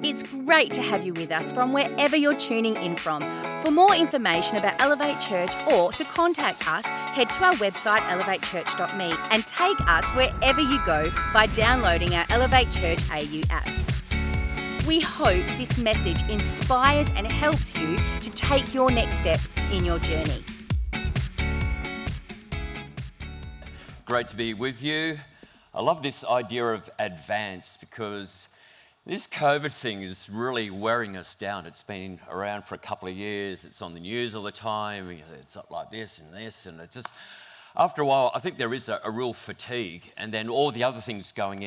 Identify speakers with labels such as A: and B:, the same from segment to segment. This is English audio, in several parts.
A: It's great to have you with us from wherever you're tuning in from. For more information about Elevate Church or to contact us, head to our website elevatechurch.me and take us wherever you go by downloading our Elevate Church AU app. We hope this message inspires and helps you to take your next steps in your journey.
B: Great to be with you. I love this idea of advance because this COVID thing is really wearing us down. It's been around for a couple of years. It's on the news all the time. It's up like this, and it just, after a while, I think there is a real fatigue. And then all the other things going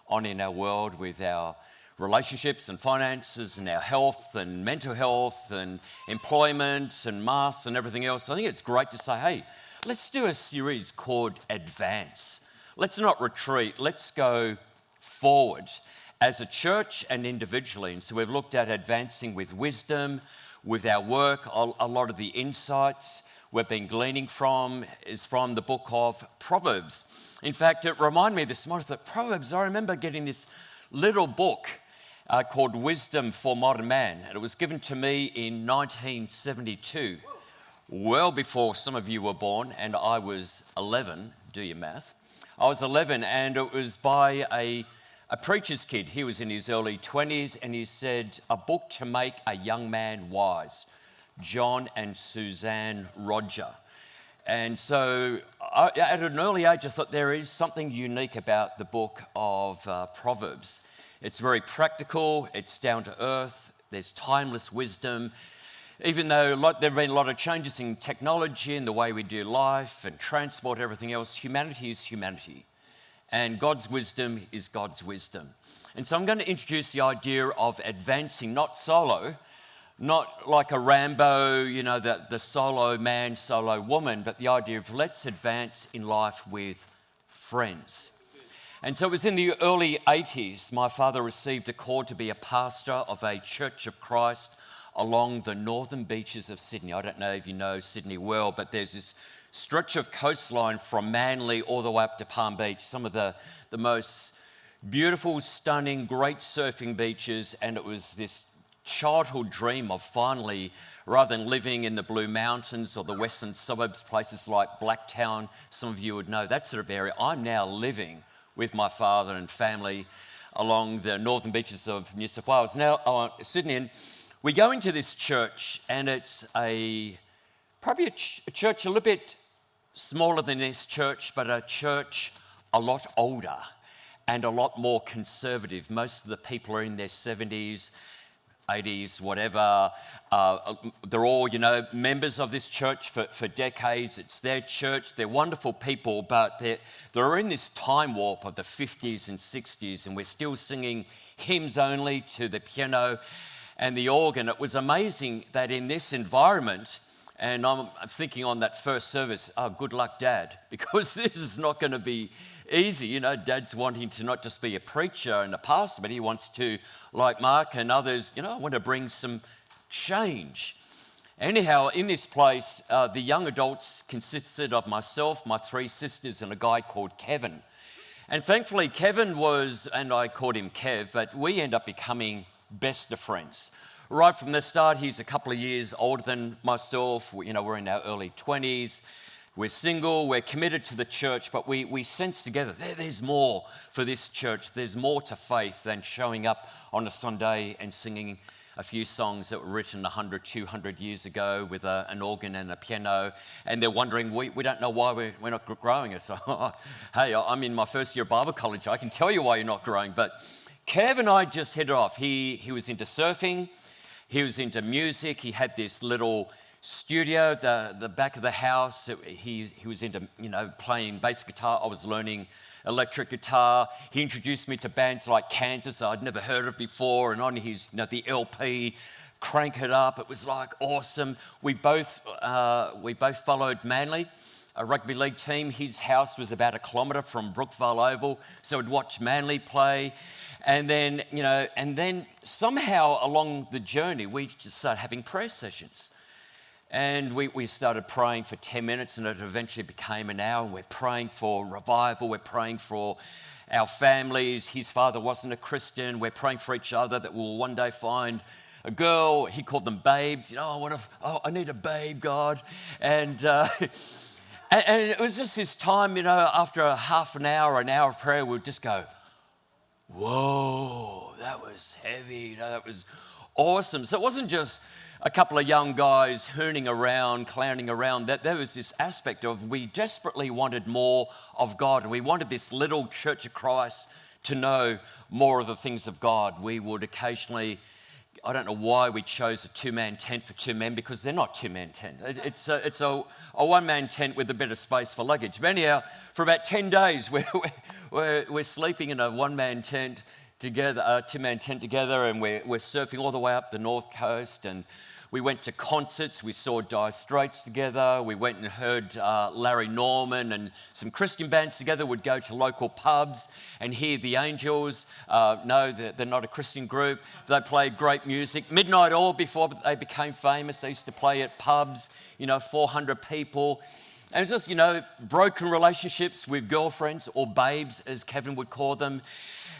B: on in our world with our relationships and finances and our health and mental health and employment and masks and everything else. I think it's great to say, hey, let's do a series called Advance. Let's not retreat. Let's go forward as a church and individually. And so we've looked at advancing with wisdom, with our work. A lot of the insights we've been gleaning from is from the book of Proverbs. In fact, it reminded me this morning that Proverbs, I remember getting this little book called Wisdom for Modern Man. And it was given to me in 1972, well before some of you were born, and I was 11, do your math. I was 11, and it was by a preacher's kid. He was in his early 20s, and he said, "A book to make a young man wise," John and Suzanne Roger. And so at an early age, I thought there is something unique about the book of Proverbs. It's very practical, it's down to earth, there's timeless wisdom. Even though there have been a lot of changes in technology and the way we do life and transport, everything else, humanity is humanity. And God's wisdom is God's wisdom. And so I'm going to introduce the idea of advancing, not solo, not like a Rambo, the solo man, solo woman, but the idea of let's advance in life with friends. And so it was in the early 80s, my father received a call to be a pastor of a Church of Christ along the northern beaches of Sydney. I don't know if you know Sydney well, but there's this stretch of coastline from Manly all the way up to Palm Beach, some of the most beautiful, stunning, great surfing beaches. And it was this childhood dream of finally, rather than living in the Blue Mountains or the western suburbs, places like Blacktown, some of you would know that sort of area, I'm now living with my father and family along the northern beaches of New South Wales. Now, Sydney, and we go into this church, and it's probably a church a little bit smaller than this church, but a church a lot older and a lot more conservative. Most of the people are in their 70s, 80s, whatever. They're all, members of this church for decades. It's their church. They're wonderful people, but they're in this time warp of the 50s and 60s, and we're still singing hymns only to the piano and the organ. It was amazing that in this environment, and I'm thinking on that first service, good luck, Dad, because this is not going to be easy. Dad's wanting to not just be a preacher and a pastor, but he wants to, like Mark and others, want to bring some change. Anyhow, in this place, the young adults consisted of myself, my three sisters, and a guy called Kevin. And thankfully, Kevin was, and I called him Kev, but we end up becoming best of friends. Right from the start, he's a couple of years older than myself. We're in our early 20s. We're single, we're committed to the church, but we sense together there's more for this church. There's more to faith than showing up on a Sunday and singing a few songs that were written 100, 200 years ago with an organ and a piano. And they're wondering, we don't know why we're not growing. So, hey, I'm in my first year of Bible college. I can tell you why you're not growing. But Kev and I just hit it off. He was into surfing. He was into music. He had this little studio, the back of the house. He was into, playing bass guitar. I was learning electric guitar. He introduced me to bands like Kansas I'd never heard of before, and on his, the LP, Crank It Up. It was like awesome. We both followed Manly, a rugby league team. His house was about 1 kilometre from Brookvale Oval, so I'd watch Manly play. And then, somehow along the journey, we just started having prayer sessions. And we started praying for 10 minutes, and it eventually became an hour. We're praying for revival. We're praying for our families. His father wasn't a Christian. We're praying for each other that we'll one day find a girl. He called them babes. I need a babe, God. And it was just this time, after a half an hour of prayer, we'd just go, whoa, that was heavy. That was awesome. So it wasn't just a couple of young guys hooning around, clowning around. That there was this aspect of we desperately wanted more of God. We wanted this little Church of Christ to know more of the things of God. We would occasionally, I don't know why we chose a two-man tent for two men, because they're not two-man tent. It's a one-man tent with a bit of space for luggage. But anyhow, for about 10 days, we're sleeping in a one-man tent together, a two-man tent together, and we're surfing all the way up the North Coast. And we went to concerts. We saw Dire Straits together. We went and heard Larry Norman and some Christian bands together. Would go to local pubs and hear the Angels. No, they're not a Christian group. They played great music. Midnight Oil, before they became famous, they used to play at pubs, 400 people. And it's just, broken relationships with girlfriends or babes, as Kevin would call them.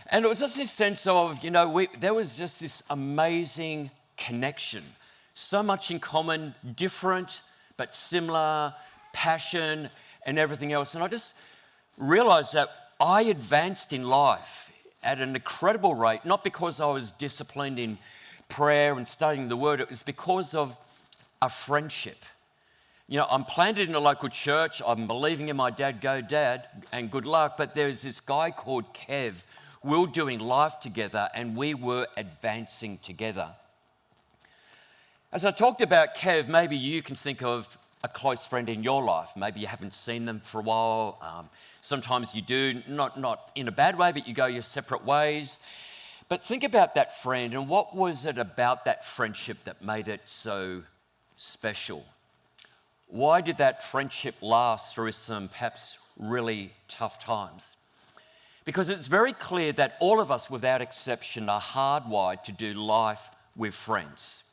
B: And it was just this sense of, there was just this amazing connection. So much in common, different but similar, passion and everything else. And I just realized that I advanced in life at an incredible rate, not because I was disciplined in prayer and studying the word. It was because of a friendship. I'm planted in a local church. I'm believing in my dad, go dad, and good luck. But there's this guy called Kev. We were doing life together and we were advancing together. As I talked about Kev, maybe you can think of a close friend in your life. Maybe you haven't seen them for a while. Sometimes you do, not in a bad way, but you go your separate ways. But think about that friend, and what was it about that friendship that made it so special? Why did that friendship last through some perhaps really tough times? Because it's very clear that all of us, without exception, are hardwired to do life with friends.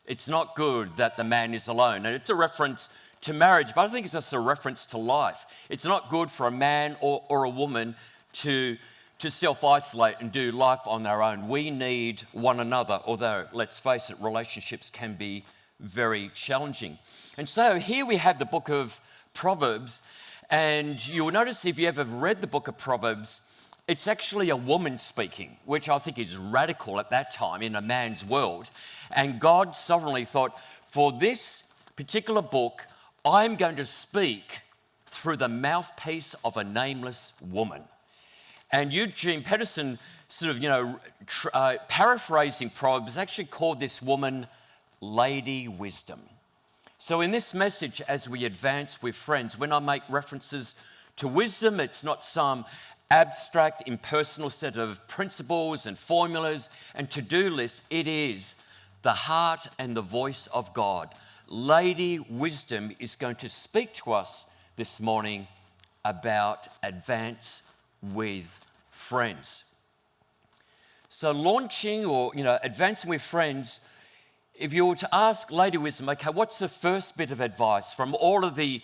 B: It's not good that the man is alone. And it's a reference to marriage, but I think it's just a reference to life. It's not good for a man or a woman to self-isolate and do life on their own. We need one another, although, let's face it, relationships can be very challenging. And so here we have the book of Proverbs, and you'll notice if you ever read the book of Proverbs, it's actually a woman speaking, which I think is radical at that time in a man's world. And God sovereignly thought, for this particular book, I'm going to speak through the mouthpiece of a nameless woman. And Eugene Peterson, paraphrasing Proverbs, actually called this woman Lady Wisdom. So in this message, as we advance with friends, when I make references to wisdom, it's not some abstract, impersonal set of principles and formulas and to-do lists. It is the heart and the voice of God. Lady Wisdom is going to speak to us this morning about advance with friends. So launching or, advancing with friends, if you were to ask Lady Wisdom, okay, what's the first bit of advice from all of the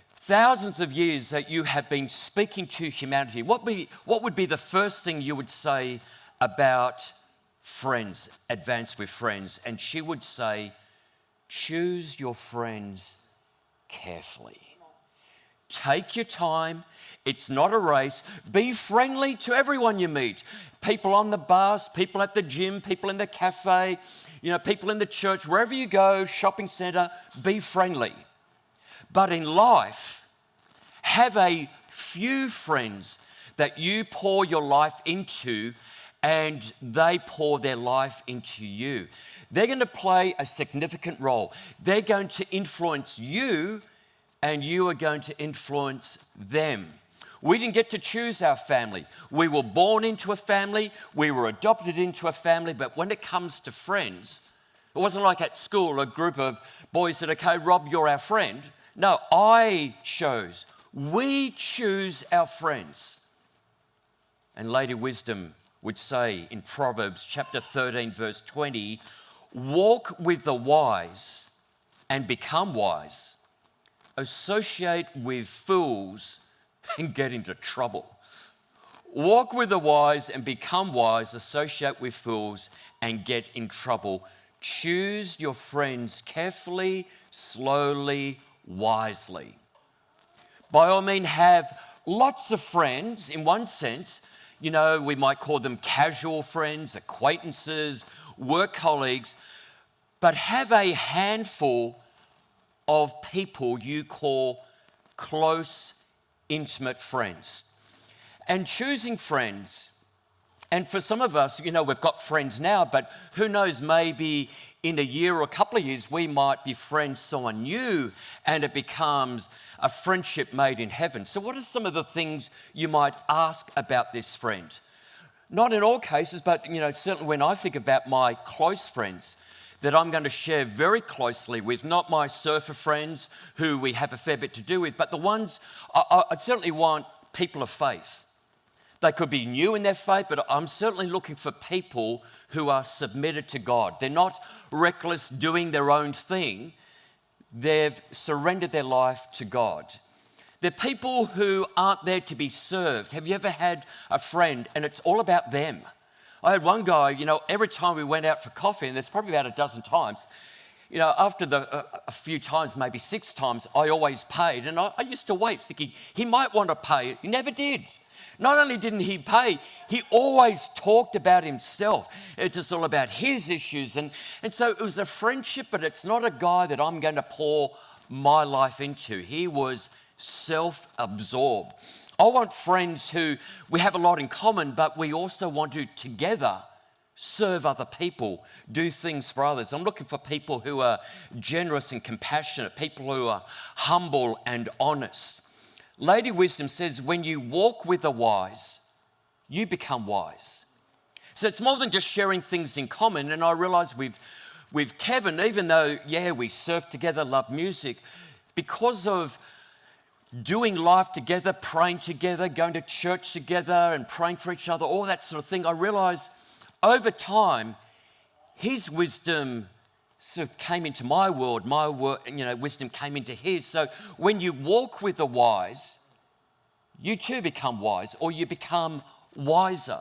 B: thousands of years that you have been speaking to humanity? What would be the first thing you would say about friends, advance with friends? And she would say, choose your friends carefully. Take your time. It's not a race. Be friendly to everyone you meet. People on the bus, people at the gym, people in the cafe, people in the church, wherever you go, shopping centre, be friendly. But in life, have a few friends that you pour your life into and they pour their life into you. They're going to play a significant role. They're going to influence you and you are going to influence them. We didn't get to choose our family. We were born into a family. We were adopted into a family. But when it comes to friends, it wasn't like at school, a group of boys said, okay, Rob, you're our friend. No, I chose. We choose our friends. And Lady Wisdom would say in Proverbs chapter 13, verse 20, walk with the wise and become wise. Associate with fools and get into trouble. Walk with the wise and become wise. Associate with fools and get in trouble. Choose your friends carefully, slowly, wisely. By all means, have lots of friends in one sense. You know, we might call them casual friends, acquaintances, work colleagues, but have a handful of people you call close, intimate friends. And choosing friends, and for some of us, you know, we've got friends now, but who knows, maybe in a year or a couple of years, we might be friends with someone new and it becomes a friendship made in heaven. So what are some of the things you might ask about this friend? Not in all cases, but, you know, certainly when I think about my close friends that I'm going to share very closely with, not my surfer friends who we have a fair bit to do with, but the ones I certainly want people of faith. They could be new in their faith, but I'm certainly looking for people who are submitted to God. They're not reckless doing their own thing. They've surrendered their life to God. They're people who aren't there to be served. Have you ever had a friend and it's all about them? I had one guy, you know, every time we went out for coffee, and there's probably about a dozen times, you know, after a few times, maybe 6 times, I always paid. And I used to wait thinking he might want to pay. He never did. Not only didn't he pay, he always talked about himself. It's just all about his issues. And so it was a friendship, but it's not a guy that I'm going to pour my life into. He was self-absorbed. I want friends who we have a lot in common, but we also want to together serve other people, do things for others. I'm looking for people who are generous and compassionate, people who are humble and honest. Lady Wisdom says, when you walk with the wise, you become wise. So it's more than just sharing things in common. And I realise with Kevin, even though, yeah, we surf together, love music, because of doing life together, praying together, going to church together and praying for each other, all that sort of thing, I realise over time, his wisdom sort of came into my world, you know, wisdom came into his. So when you walk with the wise, you too become wise, or you become wiser.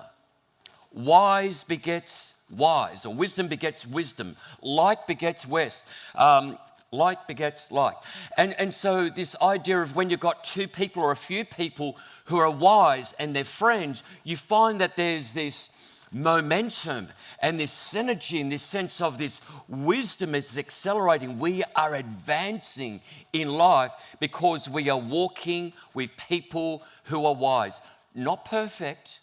B: Wise begets wise, or wisdom begets wisdom. Like begets west. Like begets like. And so this idea of when you've got 2 people or a few people who are wise and they're friends, you find that there's this momentum and this synergy and this sense of this wisdom is accelerating. We are advancing in life because we are walking with people who are wise. Not perfect,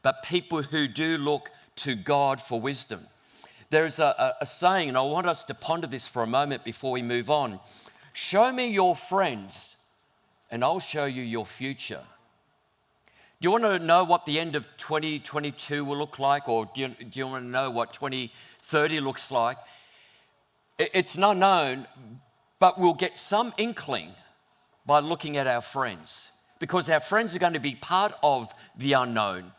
B: but people who do look to God for wisdom. There's a saying, and I want us to ponder this for a moment before we move on. Show me your friends and I'll show you your future. Do you want to know what the end of 2022 will look like, or do you want to know what 2030 looks like? It's not known, but we'll get some inkling by looking at our friends, because our friends are going to be part of the unknown.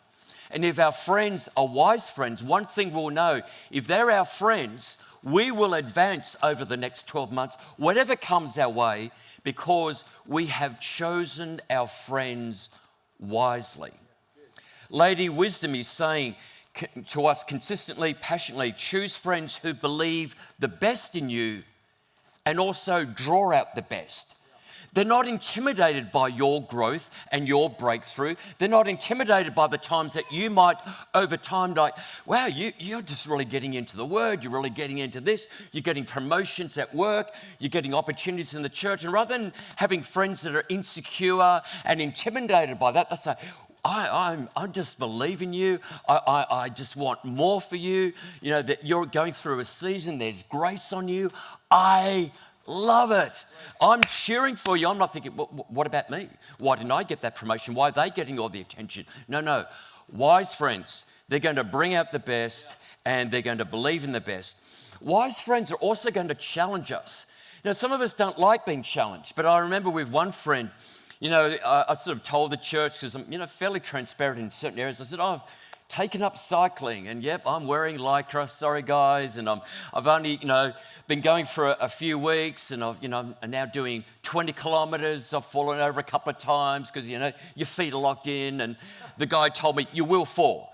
B: And if our friends are wise friends, one thing we'll know, if they're our friends, we will advance over the next 12 months, whatever comes our way, because we have chosen our friends wisely. Lady Wisdom is saying to us consistently, passionately, choose friends who believe the best in you and also draw out the best. They're not intimidated by your growth and your breakthrough. They're not intimidated by the times that you might, over time, like, wow, you're just really getting into the word. You're really getting into this. You're getting promotions at work. You're getting opportunities in the church. And rather than having friends that are insecure and intimidated by that, they say, I just believe in you. I just want more for you. You know, that you're going through a season. There's grace on you. I love it. I'm cheering for you. I'm not thinking, what about me? Why didn't I get that promotion? Why are they getting all the attention? No. Wise friends, they're going to bring out the best and they're going to believe in the best. Wise friends are also going to challenge us. Now, some of us don't like being challenged, but I remember with one friend, you know, I sort of told the church, because I'm, you know, fairly transparent in certain areas. I said, taken up cycling. And yep, I'm wearing Lycra, sorry guys. And I've only, been going for a few weeks, and I'm now doing 20 kilometres. I've fallen over a couple of times because, your feet are locked in. And the guy told me, you will fall.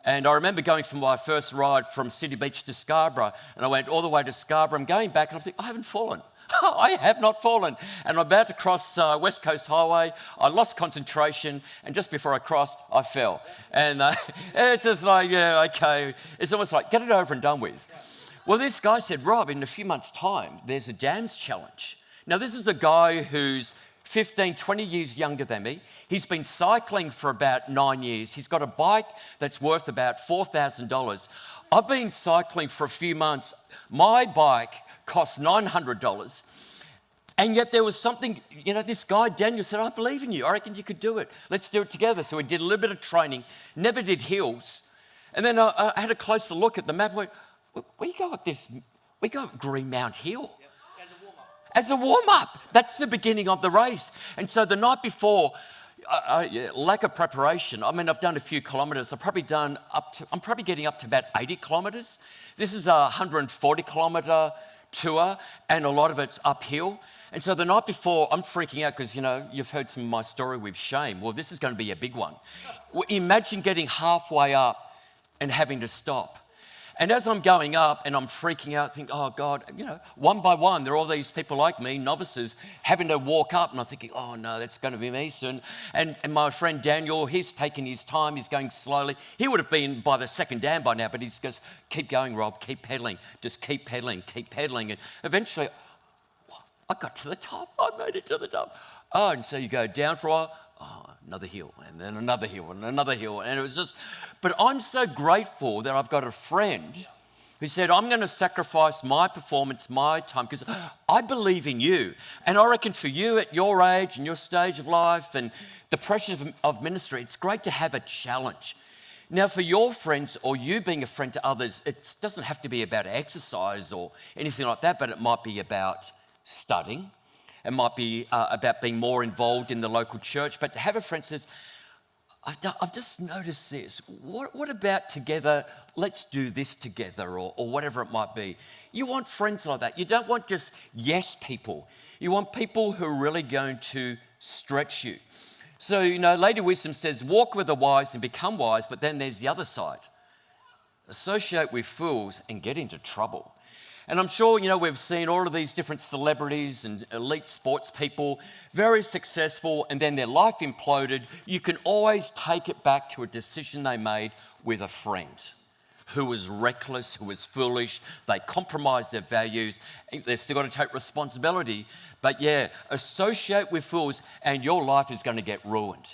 B: And I remember going for my first ride from City Beach to Scarborough, and I went all the way to Scarborough. I'm going back, and I think, I haven't fallen. I have not fallen. And I'm about to cross West Coast Highway. I lost concentration, and just before I crossed, I fell. And it's just like, yeah, okay. It's almost like, get it over and done with. Well, this guy said, Rob, in a few months' time, there's a dance challenge. Now, this is a guy who's 15, 20 years younger than me. He's been cycling for about 9 years. He's got a bike that's worth about $4,000. I've been cycling for a few months. My bike cost $900. And yet there was something, this guy, Daniel, said, I believe in you. I reckon you could do it. Let's do it together. So we did a little bit of training, never did hills. And then I had a closer look at the map and went, we go up Greenmount Hill. As a warm-up. That's the beginning of the race. And so the night before, lack of preparation. I mean, I've done a few kilometres. I'm probably getting up to about 80 kilometres. This is a 140 kilometre tour, and a lot of it's uphill. And so the night before, I'm freaking out because, you've heard some of my story with Shame. Well, this is going to be a big one. Imagine getting halfway up and having to stop. And as I'm going up and I'm freaking out, think, oh God, one by one, there are all these people like me, novices, having to walk up, and I'm thinking, oh no, that's going to be me soon. And my friend Daniel, he's taking his time, he's going slowly. He would have been by the second dam by now, but he just goes, keep going, Rob, keep pedaling, just keep pedaling. And eventually, I got to the top, I made it to the top. Oh, and so you go down for a while, oh, another hill, and then another hill, and another hill. And it was just, but I'm so grateful that I've got a friend who said, I'm going to sacrifice my performance, my time, because I believe in you. And I reckon for you at your age and your stage of life and the pressures of ministry, it's great to have a challenge. Now, for your friends or you being a friend to others, it doesn't have to be about exercise or anything like that, but it might be about studying. It might be about being more involved in the local church. But to have a friend who says, I've just noticed this. What about together? Let's do this together, or whatever it might be. You want friends like that. You don't want just yes people. You want people who are really going to stretch you. So, Lady Wisdom says, walk with the wise and become wise, but then there's the other side. Associate with fools and get into trouble. And I'm sure, we've seen all of these different celebrities and elite sports people, very successful, and then their life imploded. You can always take it back to a decision they made with a friend who was reckless, who was foolish. They compromised their values. They've still got to take responsibility. But associate with fools and your life is going to get ruined.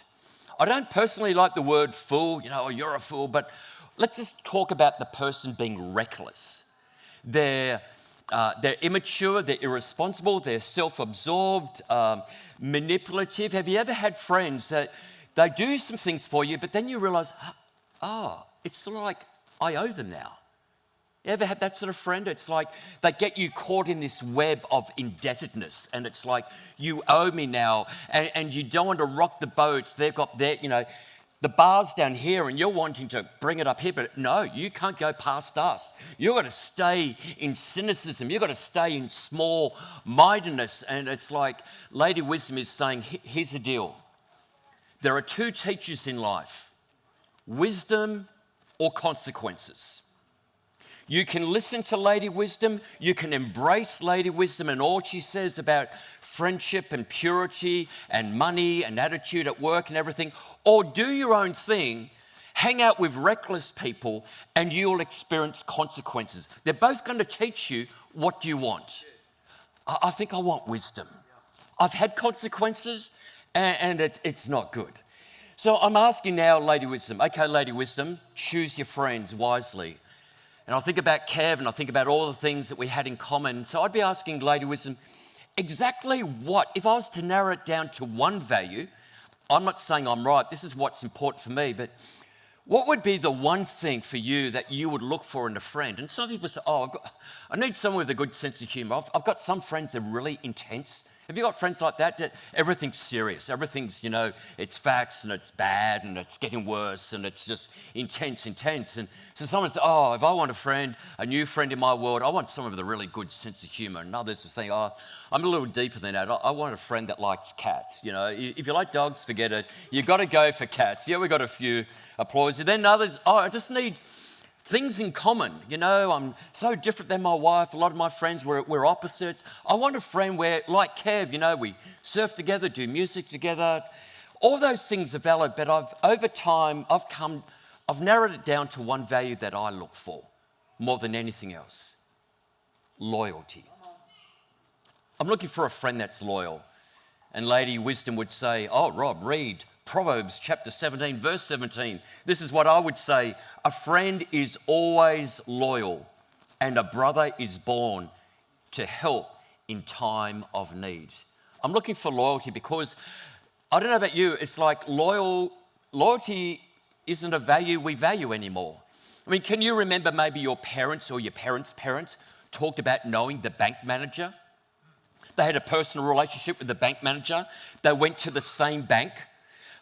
B: I don't personally like the word fool, you're a fool, but let's just talk about the person being reckless. They're immature, they're irresponsible, they're self-absorbed, manipulative. Have you ever had friends that they do some things for you, but then you realise, it's sort of like I owe them now. You ever had that sort of friend? It's like they get you caught in this web of indebtedness, and it's like, you owe me now, and you don't want to rock the boat. They've got their, the bar's down here and you're wanting to bring it up here, but no, you can't go past us. You've got to stay in cynicism. You've got to stay in small-mindedness. And it's like Lady Wisdom is saying, here's the deal. There are two teachers in life, wisdom or consequences. You can listen to Lady Wisdom. You can embrace Lady Wisdom and all she says about friendship and purity and money and attitude at work and everything. Or do your own thing, hang out with reckless people, and you'll experience consequences. They're both going to teach you what do you want. I think I want wisdom. I've had consequences and it's not good. So I'm asking now, Lady Wisdom, okay, Lady Wisdom, choose your friends wisely. And I think about Kev and I think about all the things that we had in common. So I'd be asking Lady Wisdom, exactly what, if I was to narrow it down to one value, I'm not saying I'm right, this is what's important for me, but what would be the one thing for you that you would look for in a friend? And some people say, I need someone with a good sense of humour. I've got some friends that are really intense. Have you got friends like that? That everything's serious, everything's, it's facts and it's bad and it's getting worse and it's just intense. And so someone says, oh, if I want a new friend in my world, I want someone with a really good sense of humour. And others will think, oh, I'm a little deeper than that. I want a friend that likes cats. If you like dogs, forget it. You've got to go for cats. Yeah, we've got a few applause. And then others, oh, I just need things in common. I'm so different than my wife. A lot of my friends, we're opposites. I want a friend where, like Kev, we surf together, do music together. All those things are valid, but over time, I've narrowed it down to one value that I look for more than anything else: loyalty. I'm looking for a friend that's loyal. And Lady Wisdom would say, oh, Rob, read Proverbs chapter 17, verse 17. This is what I would say: a friend is always loyal, and a brother is born to help in time of need. I'm looking for loyalty because, I don't know about you, it's like loyalty isn't a value we value anymore. I mean, can you remember maybe your parents or your parents' parents talked about knowing the bank manager? They had a personal relationship with the bank manager. They went to the same bank.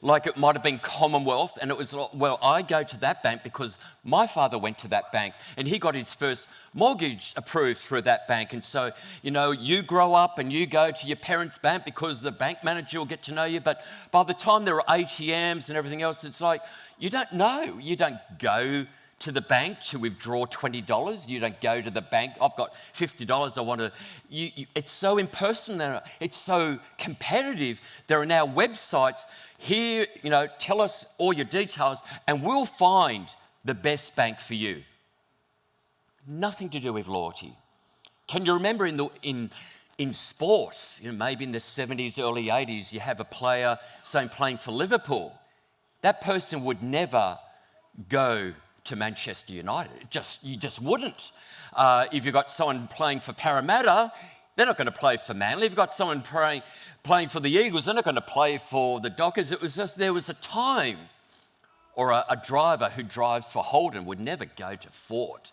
B: Like it might have been Commonwealth, and it was, well, I go to that bank because my father went to that bank and he got his first mortgage approved through that bank. And so, you grow up and you go to your parents' bank because the bank manager will get to know you. But by the time there are ATMs and everything else, it's like, you don't know. You don't go to the bank to withdraw $20. You don't go to the bank, I've got $50, I want to... It's so impersonal now. It's so competitive. There are now websites here, tell us all your details and we'll find the best bank for you. Nothing to do with loyalty. Can you remember in sports, maybe in the 70s, early 80s, you have a player, playing for Liverpool. That person would never go to Manchester United. You just wouldn't. If you've got someone playing for Parramatta, they're not going to play for Manly. If you've got someone playing for the Eagles, they're not going to play for the Dockers. It was just, there was a time, or a driver who drives for Holden would never go to Ford.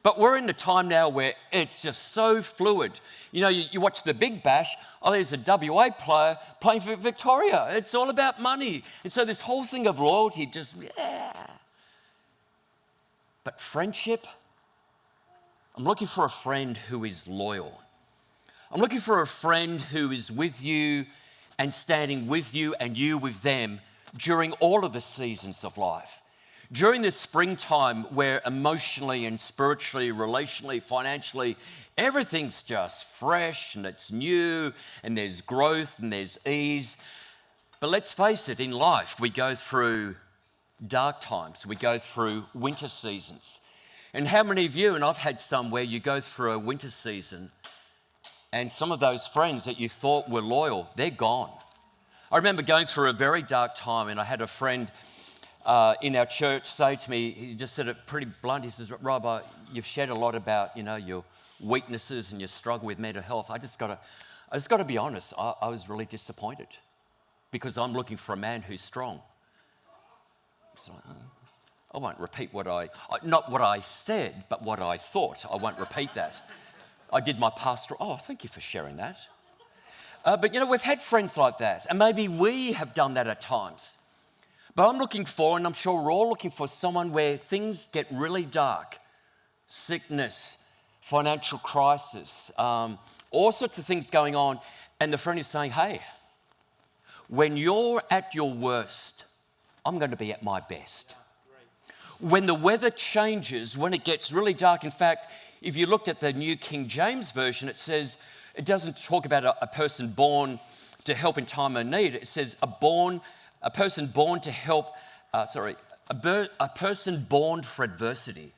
B: But we're in the time now where it's just so fluid. You watch the Big Bash, oh, there's a WA player playing for Victoria. It's all about money. And so this whole thing of loyalty But friendship, I'm looking for a friend who is loyal. I'm looking for a friend who is with you and standing with you and you with them during all of the seasons of life. During this springtime where emotionally and spiritually, relationally, financially, everything's just fresh and it's new and there's growth and there's ease. But let's face it, in life we go through dark times. We go through winter seasons. And how many of you, and I've had some where you go through a winter season and some of those friends that you thought were loyal, they're gone. I remember going through a very dark time and I had a friend in our church say to me, he just said it pretty blunt, he says, Rob, you've shared a lot about, your weaknesses and your struggle with mental health. I just got to be honest, I was really disappointed because I'm looking for a man who's strong. So I won't repeat not what I said, but what I thought. I won't repeat that. I did my pastoral, thank you for sharing that. But we've had friends like that, and maybe we have done that at times. But I'm looking for, and I'm sure we're all looking for, someone where things get really dark. Sickness, financial crisis, all sorts of things going on. And the friend is saying, hey, when you're at your worst, I'm going to be at my best. When the weather changes, when it gets really dark, in fact, if you looked at the New King James Version, it says, it doesn't talk about a person born to help in time of need. It says a person born to help, a person born for adversity.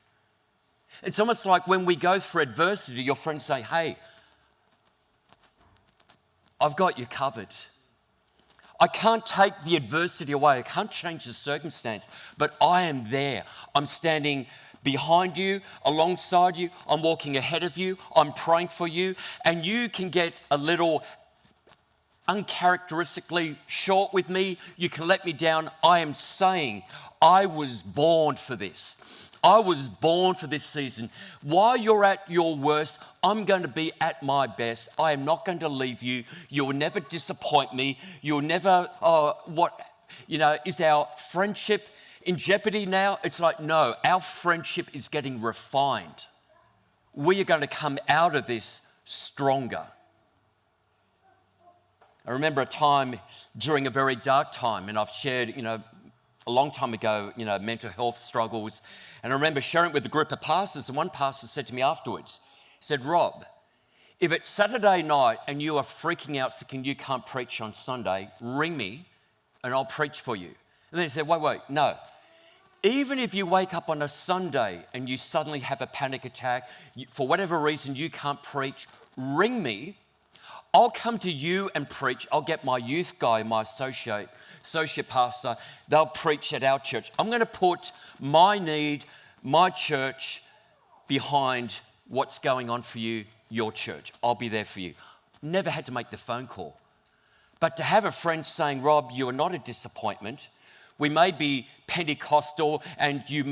B: It's almost like when we go through adversity, your friends say, hey, I've got you covered. I can't take the adversity away. I can't change the circumstance, but I am there. I'm standing behind you, alongside you. I'm walking ahead of you. I'm praying for you. And you can get a little uncharacteristically short with me. You can let me down. I am saying I was born for this. I was born for this season. While you're at your worst, I'm going to be at my best. I am not going to leave you. You'll never disappoint me. You'll never, is our friendship in jeopardy now? It's like, no, our friendship is getting refined. We are going to come out of this stronger. I remember a time during a very dark time, and I've shared, a long time ago, mental health struggles. And I remember sharing it with a group of pastors, and one pastor said to me afterwards, he said, Rob, if it's Saturday night and you are freaking out thinking you can't preach on Sunday, ring me and I'll preach for you. And then he said, wait, no. Even if you wake up on a Sunday and you suddenly have a panic attack, for whatever reason you can't preach, ring me. I'll come to you and preach. I'll get my youth guy, my associate pastor. They'll preach at our church. I'm going to put my need, my church behind what's going on for you, your church. I'll be there for you. Never had to make the phone call. But to have a friend saying, Rob, you are not a disappointment. We may be Pentecostal and you're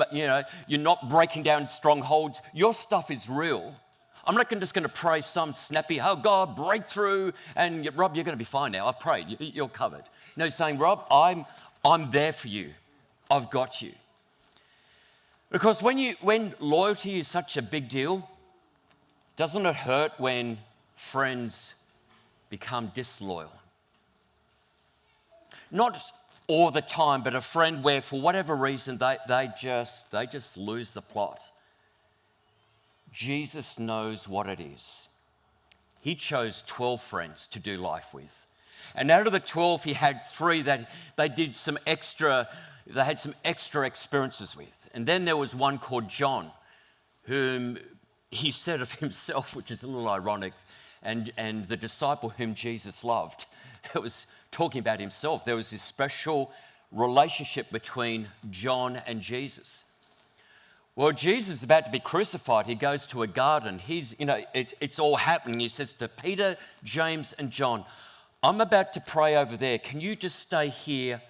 B: not breaking down strongholds. Your stuff is real. I'm not just going to pray some snappy, oh God, breakthrough, and Rob, you're going to be fine now. I've prayed. You're covered. No, he's saying, Rob, I'm there for you. I've got you. Because when loyalty is such a big deal, doesn't it hurt when friends become disloyal? Not all the time, but a friend where for whatever reason they just lose the plot. Jesus knows what it is. He chose 12 friends to do life with. And out of the 12, he had 3 that they had some extra experiences with. And then there was one called John, whom he said of himself, which is a little ironic, and the disciple whom Jesus loved. It was talking about himself. There was this special relationship between John and Jesus. Well, Jesus is about to be crucified. He goes to a garden. It's all happening. He says to Peter, James, and John, I'm about to pray over there. Can you just stay here?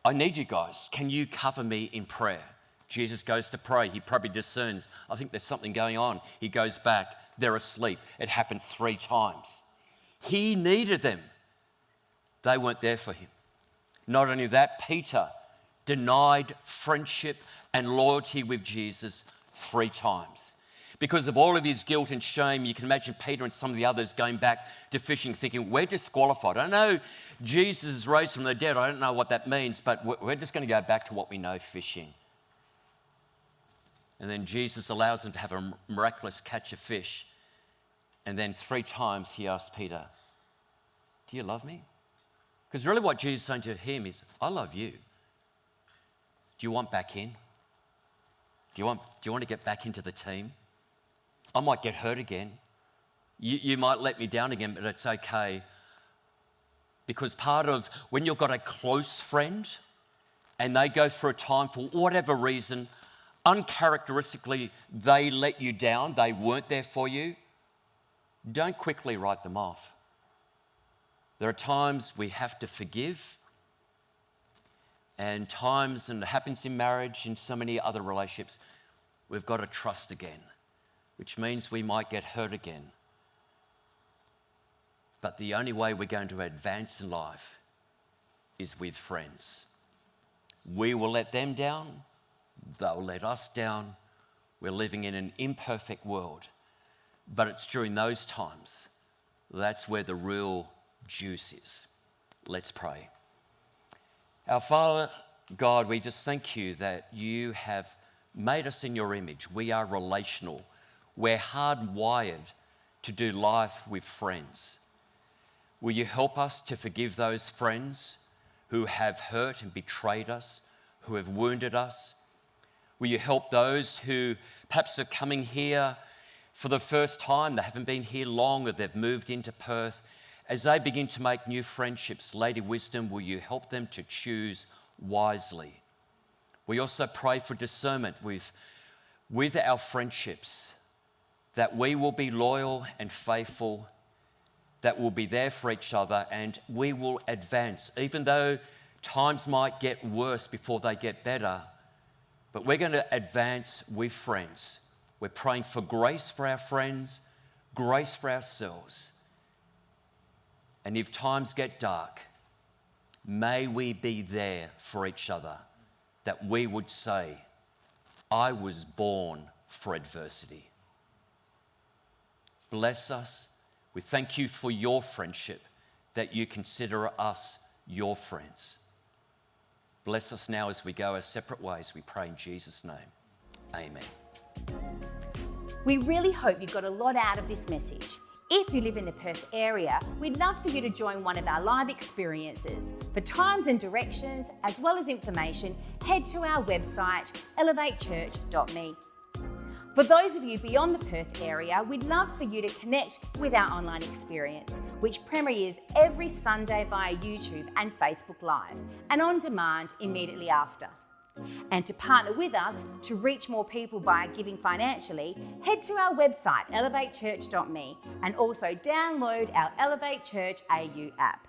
B: I need you guys. Can you cover me in prayer? Jesus goes to pray. He probably discerns, I think there's something going on. He goes back. They're asleep. It happens 3 times. He needed them. They weren't there for him. Not only that, Peter denied friendship and loyalty with Jesus 3 times. Because of all of his guilt and shame, you can imagine Peter and some of the others going back to fishing thinking, we're disqualified. I know Jesus is raised from the dead. I don't know what that means, but we're just going to go back to what we know, fishing. And then Jesus allows them to have a miraculous catch of fish. And then 3 times he asks Peter, do you love me? Because really what Jesus is saying to him is, I love you. Do you want back in? Do you want to get back into the team? I might get hurt again. You might let me down again, but it's okay. Because part of when you've got a close friend and they go through a time for whatever reason, uncharacteristically, they let you down, they weren't there for you, don't quickly write them off. There are times we have to forgive, and times, and it happens in marriage, in so many other relationships, we've got to trust again, which means we might get hurt again. But the only way we're going to advance in life is with friends. We will let them down, they'll let us down. We're living in an imperfect world, but it's during those times that's where the real juice is. Let's pray. Our Father, God, we just thank you that you have made us in your image. We are relational. We're hardwired to do life with friends. Will you help us to forgive those friends who have hurt and betrayed us, who have wounded us? Will you help those who perhaps are coming here for the first time, they haven't been here long, or they've moved into Perth? As they begin to make new friendships, Lady Wisdom, will you help them to choose wisely? We also pray for discernment with our friendships, that we will be loyal and faithful that will be there for each other, and we will advance, even though times might get worse before they get better. But we're going to advance with friends. We're praying for grace for our friends, grace for ourselves. And if times get dark, may we be there for each other, that we would say, I was born for adversity. Bless us. We thank you for your friendship, that you consider us your friends. Bless us now as we go our separate ways. We pray in Jesus' name. Amen.
A: We really hope you got a lot out of this message. If you live in the Perth area, we'd love for you to join one of our live experiences. For times and directions, as well as information, head to our website, elevatechurch.me. For those of you beyond the Perth area, we'd love for you to connect with our online experience, which premieres every Sunday via YouTube and Facebook Live, and on demand immediately after. And to partner with us to reach more people by giving financially, head to our website, elevatechurch.me, and also download our Elevate Church AU app.